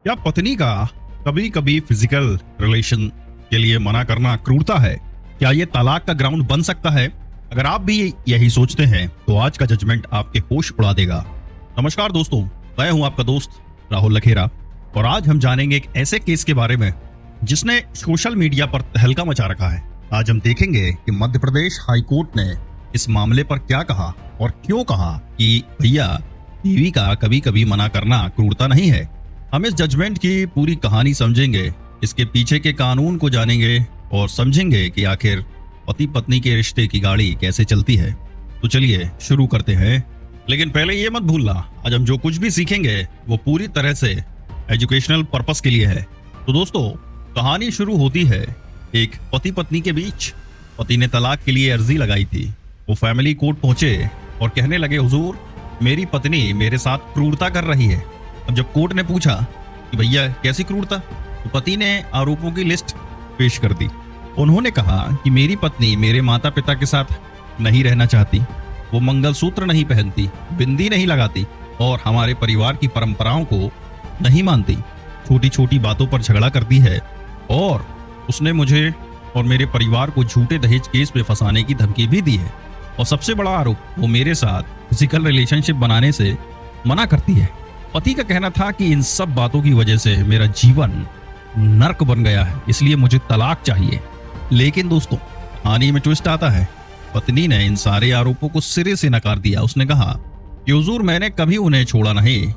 क्या पत्नी का कभी कभी फिजिकल रिलेशन के लिए मना करना क्रूरता है? क्या ये तलाक का ग्राउंड बन सकता है? अगर आप भी यही सोचते हैं तो आज का जजमेंट आपके होश उड़ा देगा। नमस्कार दोस्तों, मैं हूं आपका दोस्त राहुल लखेरा और आज हम जानेंगे एक ऐसे केस के बारे में जिसने सोशल मीडिया पर तहलका मचा रखा है। आज हम देखेंगे कि मध्य प्रदेश हाई कोर्ट ने इस मामले पर क्या कहा और क्यों कहा कि भैया बीवी का कभी कभी मना करना क्रूरता नहीं है। हम इस जजमेंट की पूरी कहानी समझेंगे, इसके पीछे के कानून को जानेंगे और समझेंगे कि आखिर पति पत्नी के रिश्ते की गाड़ी कैसे चलती है। तो चलिए शुरू करते हैं, लेकिन पहले ये मत भूलना आज हम जो कुछ भी सीखेंगे वो पूरी तरह से एजुकेशनल पर्पस के लिए है। तो दोस्तों, कहानी शुरू होती है एक पति पत्नी के बीच। पति ने तलाक के लिए अर्जी लगाई थी। वो फैमिली कोर्ट पहुंचे और कहने लगे, हुजूर मेरी पत्नी मेरे साथ क्रूरता कर रही है। अब जब कोर्ट ने पूछा कि भैया कैसी क्रूरता, तो पति ने आरोपों की लिस्ट पेश कर दी। उन्होंने कहा कि मेरी पत्नी मेरे माता पिता के साथ नहीं रहना चाहती, वो मंगलसूत्र नहीं पहनती, बिंदी नहीं लगाती और हमारे परिवार की परंपराओं को नहीं मानती। छोटी छोटी बातों पर झगड़ा करती है और उसने मुझे और मेरे परिवार को झूठे दहेज केस में फंसाने की धमकी भी दी है। और सबसे बड़ा आरोप, वो मेरे साथ फिजिकल रिलेशनशिप बनाने से मना करती है। पति का कहना था कि इन सब बातों की वजह से मेरा जीवन नर्क बन गया है, इसलिए मुझे तलाक चाहिए। लेकिन दोस्तों, कहानी में ट्विस्ट आता है। पत्नी ने इन सारे आरोपों को सिरे से नकार दिया। उसने कहा कि हुजूर मैंने कभी उन्हें छोड़ा नहीं,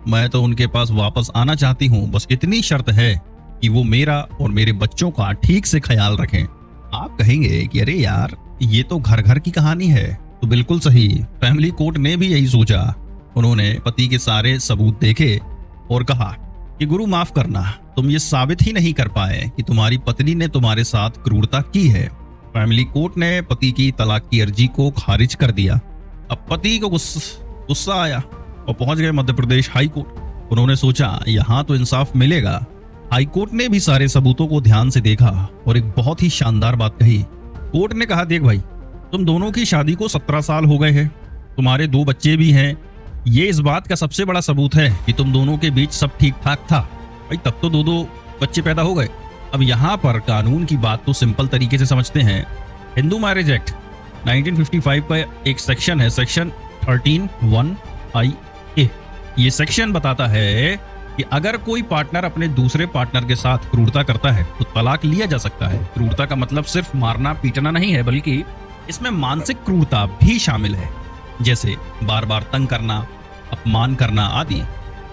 मैं तो उनके पास वापस आना चाहती हूँ, बस इतनी शर्त है कि वो मेरा और मेरे बच्चों का ठीक से ख्याल रखें। आप कहेंगे कि अरे यार ये तो घर घर की कहानी है। तो बिल्कुल सही, फैमिली कोर्ट ने भी यही सोचा। उन्होंने पति के सारे सबूत देखे और कहा कि गुरु माफ करना, तुम ये साबित ही नहीं कर पाए कि तुम्हारी पत्नी ने तुम्हारे साथ क्रूरता की है। फैमिली कोर्ट ने पति की तलाक की अर्जी को खारिज कर दिया। अब पति को गुस्सा आया और पहुंच गए मध्य प्रदेश हाई कोर्ट। उन्होंने सोचा यहाँ तो इंसाफ मिलेगा। हाई कोर्ट ने भी सारे सबूतों को ध्यान से देखा और एक बहुत ही शानदार बात कही। कोर्ट ने कहा, देख भाई, तुम दोनों की शादी को 17 साल हो गए हैं, तुम्हारे 2 बच्चे भी हैं। ये इस बात का सबसे बड़ा सबूत है कि तुम दोनों के बीच सब ठीक ठाक था। भाई तब तो 2 बच्चे पैदा हो गए। अब यहाँ पर कानून की बात तो सिंपल तरीके से समझते हैं। हिंदू मैरिज एक्ट 1955 का एक सेक्शन है, सेक्शन 13(1)(IA). ये सेक्शन बताता है कि अगर कोई पार्टनर अपने दूसरे पार्टनर के साथ क्रूरता करता है तो तलाक लिया जा सकता है। क्रूरता का मतलब सिर्फ मारना पीटना नहीं है, बल्कि इसमें मानसिक क्रूरता भी शामिल है, जैसे बार बार तंग करना, अपमान करना आदि।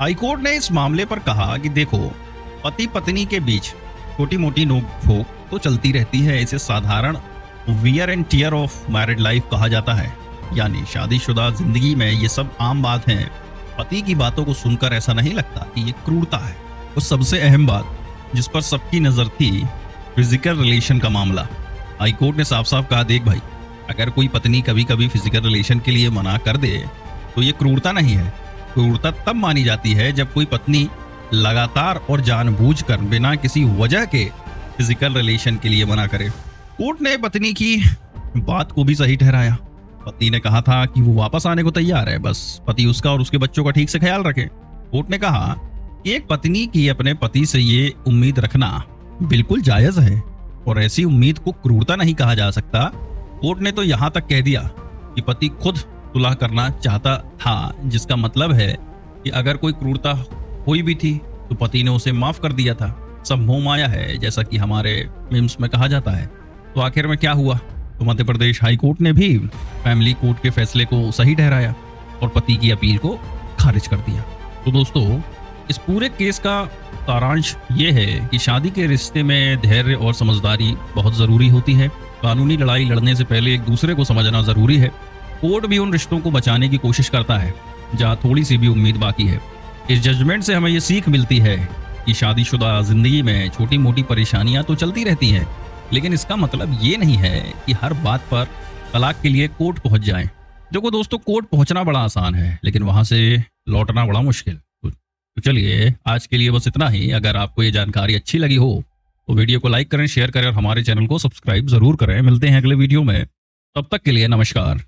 हाईकोर्ट ने इस मामले पर कहा कि देखो, पति पत्नी के बीच छोटी मोटी नोक-झोंक तो चलती रहती है। इसे साधारण wear and tear of married life कहा जाता है, यानी शादीशुदा जिंदगी में ये सब आम बात है। पति की बातों को सुनकर ऐसा नहीं लगता कि ये क्रूरता है। और सबसे अहम बात जिस पर सबकी नजर थी, फिजिकल रिलेशन का मामला। हाईकोर्ट ने साफ साफ कहा, देख भाई, अगर कोई पत्नी कभी कभी फिजिकल रिलेशन के लिए मना कर दे तो ये क्रूरता नहीं है। क्रूरता तब मानी जाती है जब कोई पत्नी लगातार और जानबूझकर बिना किसी वजह के फिजिकल रिलेशन के लिए मना करे। कोर्ट ने पत्नी की बात को भी सही ठहराया। पति ने कहा था कि वो वापस आने को तैयार है, बस पति उसका और उसके बच्चों का ठीक से ख्याल रखे। कोर्ट ने कहा कि एक पत्नी की अपने पति से ये उम्मीद रखना बिल्कुल जायज है और ऐसी उम्मीद को क्रूरता नहीं कहा जा सकता। कोर्ट ने तो यहाँ तक कह दिया कि पति खुद सुलह करना चाहता था, जिसका मतलब है कि अगर कोई क्रूरता हुई भी थी तो पति ने उसे माफ कर दिया था। सब मोह माया है, जैसा कि हमारे मीम्स में कहा जाता है। तो आखिर में क्या हुआ? तो मध्य प्रदेश हाई कोर्ट ने भी फैमिली कोर्ट के फैसले को सही ठहराया और पति की अपील को खारिज कर दिया। तो दोस्तों, इस पूरे केस का सारांश ये है कि शादी के रिश्ते में धैर्य और समझदारी बहुत जरूरी होती है। कानूनी लड़ाई लड़ने से पहले एक दूसरे को समझना जरूरी है। कोर्ट भी उन रिश्तों को बचाने की कोशिश करता है जहां थोड़ी सी भी उम्मीद बाकी है। इस जजमेंट से हमें ये सीख मिलती है कि शादीशुदा जिंदगी में छोटी मोटी परेशानियां तो चलती रहती हैं, लेकिन इसका मतलब ये नहीं है कि हर बात पर तलाक के लिए कोर्ट पहुंच जाएं। देखो दोस्तों, कोर्ट पहुंचना बड़ा आसान है, लेकिन वहां से लौटना बड़ा मुश्किल। तो चलिए आज के लिए बस इतना ही। अगर आपको ये जानकारी अच्छी लगी हो तो वीडियो को लाइक करें, शेयर करें और हमारे चैनल को सब्सक्राइब जरूर करें। मिलते हैं अगले वीडियो में, तब तक के लिए नमस्कार।